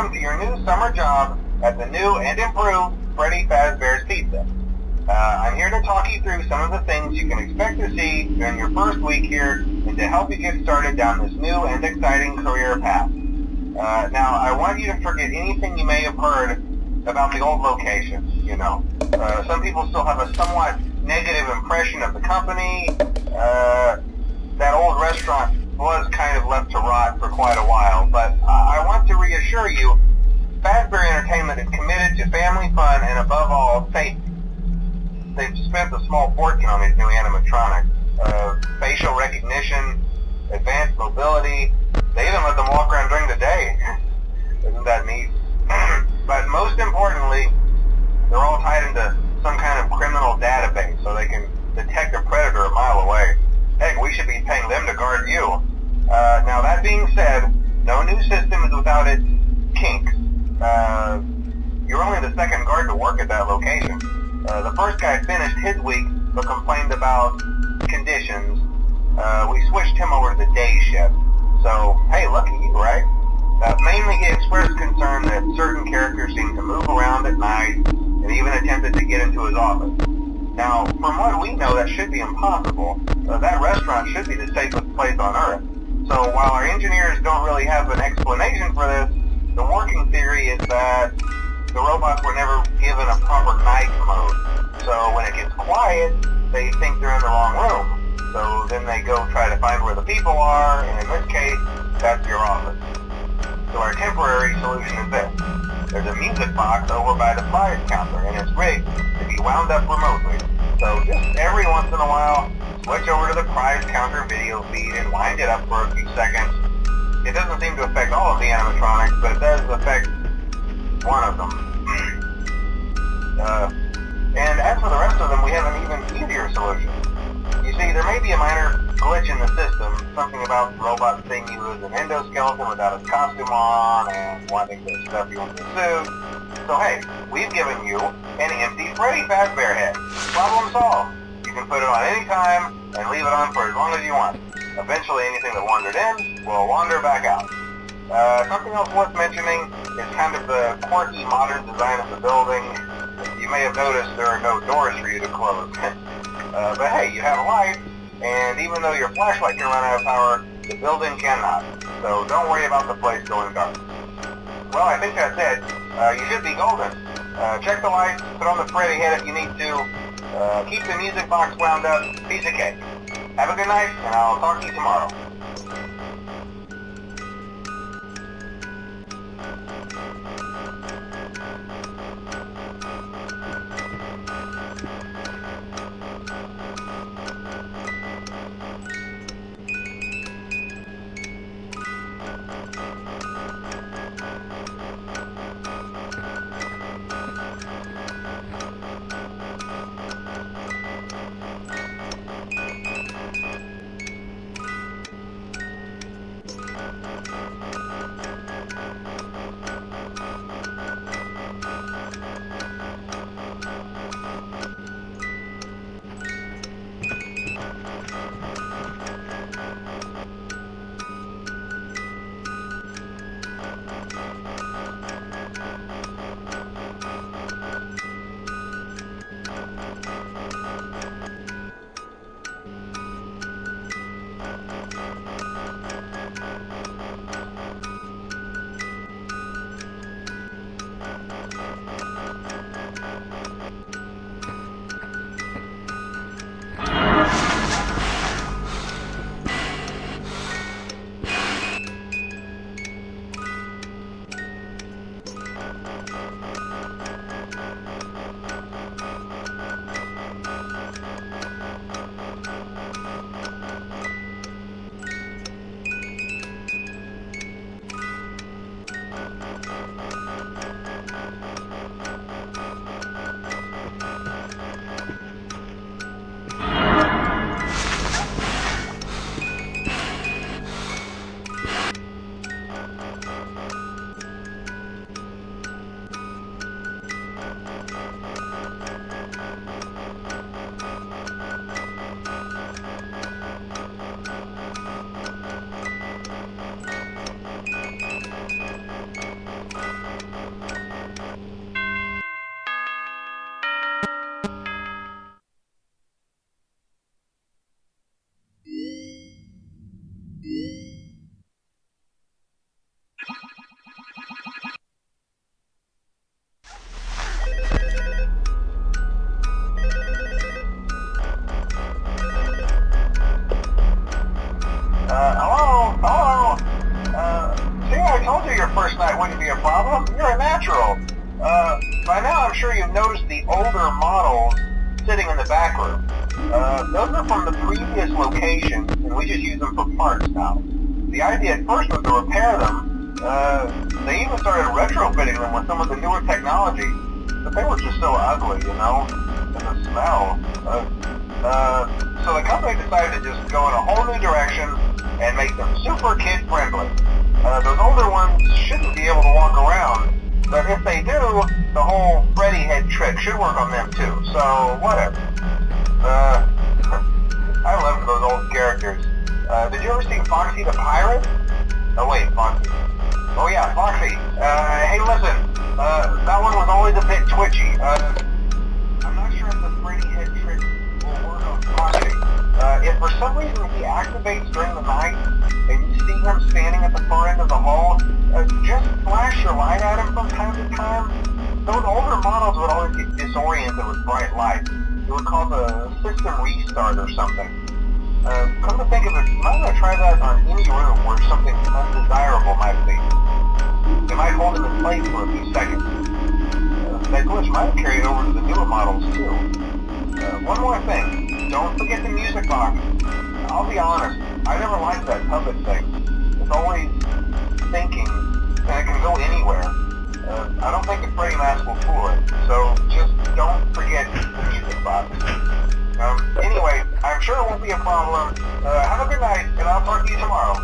welcome to your new summer job at the new and improved Freddy Fazbear's Pizza. I'm here to talk you through some of the things you can expect to see during your first week here and to help you get started down this new and exciting career path. Now, I want you to forget anything you may have heard about the old location, you know. Some people still have a somewhat negative impression of the company. That old restaurant was kind of left to rot for quite a while, but I want to reassure you, Fazbear Entertainment is committed to family fun and above all, safety. They've spent a small fortune on these new animatronics. Facial recognition, advanced mobility, they even let them walk around during the day. Isn't that neat? But most importantly, they're all tied into some kind of criminal database so they can detect a predator a mile away. Heck, we should be paying them to guard you. Now that being said, no new system is without its kinks. You're only the second guard to work at that location. The first guy finished his week but complained about conditions. We switched him over to the day shift. So, hey, lucky you, right? Mainly he expressed concern that certain characters seemed to move around at night and even attempted to get into his office. Now, from what we know, that should be impossible. That restaurant should be the safest place on Earth. So while our engineers don't really have an explanation for this, the working theory is that the robots were never given a proper night mode. So when it gets quiet, they think they're in the wrong room. So then they go try to find where the people are, and in this case, that's your office. So our temporary solution is this. There's a music box over by the prize counter, and it's rigged to be wound up remotely. So just every once in a while, switch over to the prize counter video feed and wind it up for a few seconds. It doesn't seem to affect all of the animatronics, but it does affect one of them. And as for the rest of them, we have an even easier solution. You see, there may be a minor glitch in the system, something about the robot seeing you as an endoskeleton without his costume on and wanting to stuff you into a suit. So hey, we've given you an empty Freddy Fazbear head. Problem solved. You can put it on any time and leave it on for as long as you want. Eventually anything that wandered in will wander back out. Something else worth mentioning is kind of the quirky modern design of the building. You may have noticed there are no doors for you to close. But hey, you have a light, and even though your flashlight can run out of power, the building cannot. So don't worry about the place going dark. Well, I think that's it. You should be golden. Check the lights, put on the Freddy head if you need to. Keep the music box wound up. Piece of cake. Have a good night, and I'll talk to you tomorrow. going to be a problem? You're a natural. By now I'm sure you've noticed the older models sitting in the back room. Those are from the previous location, and we just use them for parts now. The idea at first was to repair them. They even started retrofitting them with some of the newer technology, but they were just so ugly, you know, and the smell. So the company decided to just go in a whole new direction and make them super kid-friendly. Those older ones shouldn't be able to walk around, but if they do, the whole Freddy head trick should work on them too, so whatever. I love those old characters. Did you ever see Foxy the Pirate? Oh wait, Foxy. Oh yeah, Foxy. Hey listen, that one was always a bit twitchy. I'm not sure if the Freddy head trick will work on Foxy. If for some reason he activates during the night, and you see him standing at the far end of the hall, just flash your light at him from time to time. Those older models would always get disoriented with bright light. It would cause a system restart or something. Come to think of it, you might want to try that on any room where something undesirable might be. It might hold him in place for a few seconds. That glitch might carry it over to the newer models too. One more thing, don't forget the music box. I'll be honest, I never liked that puppet thing. It's always thinking, and it can go anywhere. I don't think the Freddy mask will fool it, so just don't forget the music box. Anyway, I'm sure it won't be a problem. Have a good night, and I'll talk to you tomorrow.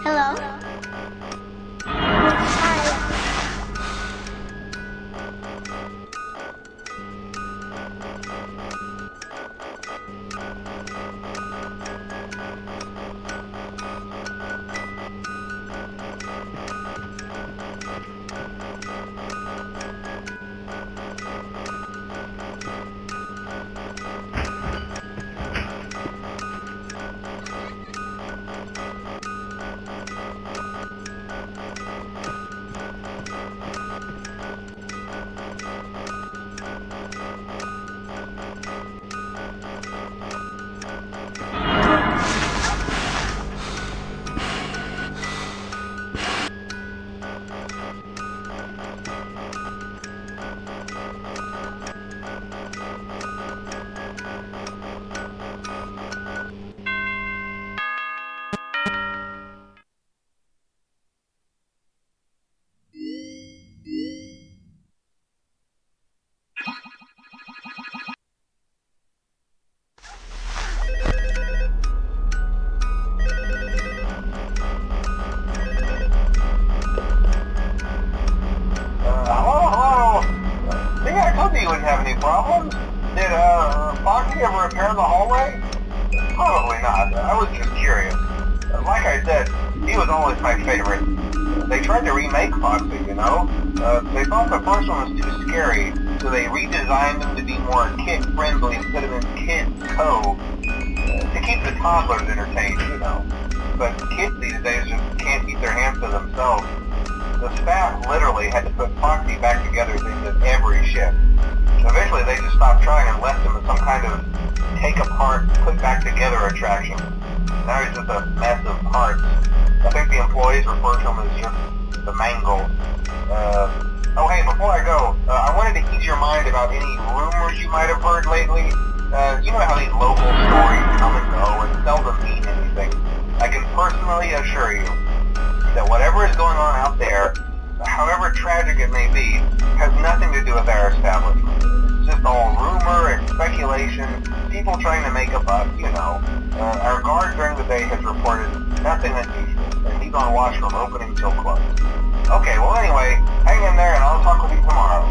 Hello? repair the hallway? Probably not. I was just curious. Like I said, he was always my favorite. They tried to remake Foxy, you know? They thought the first one was too scary, so they redesigned him to be more kid-friendly and put him in Kids Cove to keep the toddlers entertained, you know. But kids these days just can't keep their hands to themselves. The staff literally had to put Foxy back together at the end of every shift. Eventually they just stopped trying and left him as some kind of take-apart, put-back-together attraction. Now he's just a mess of parts. I think the employees refer to him as just the mangle. Oh hey, before I go, I wanted to ease your mind about any rumors you might have heard lately. You know how these local stories come and go and seldom mean anything. I can personally assure you that whatever is going on out there, however tragic it may be, has nothing to do with our establishment. It's just all rumor and speculation, people trying to make a buck, you know. Our guard during the day has reported nothing unusual, and he's on watch from opening till close. Okay, well anyway, hang in there and I'll talk with you tomorrow.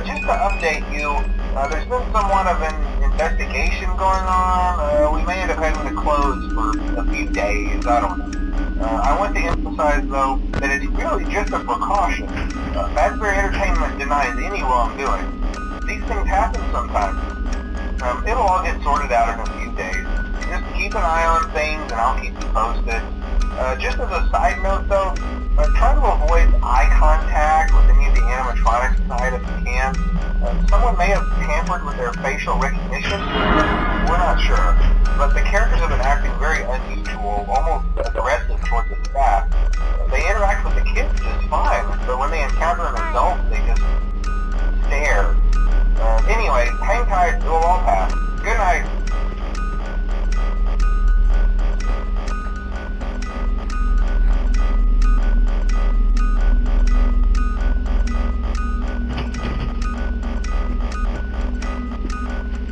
just to update you, there's been somewhat of an investigation going on. We may end up having to close for a few days, I don't know. I want to emphasize, though, that it's really just a precaution. Fazbear Entertainment denies any wrongdoing. These things happen sometimes. It'll all get sorted out in a few days. Just keep an eye on things and I'll keep you posted. Just as a side note, though, try to avoid eye contact with any of the animatronics side if you can. Someone may have tampered with their facial recognition system. We're not sure. But the characters have been acting very unusual, almost aggressive towards the staff. They interact with the kids just fine, but when they encounter an adult, they just stare. Anyway, hang tight, it will all pass. Good night.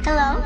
Hello?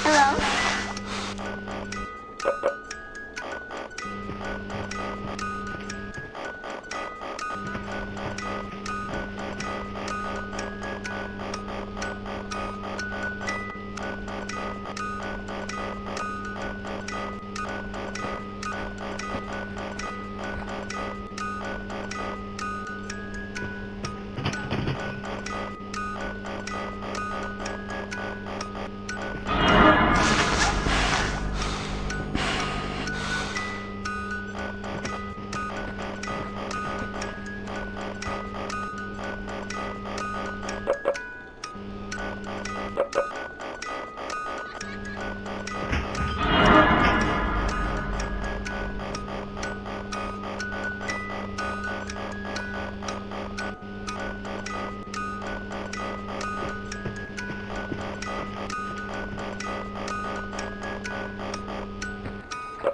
Hello?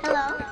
Hello?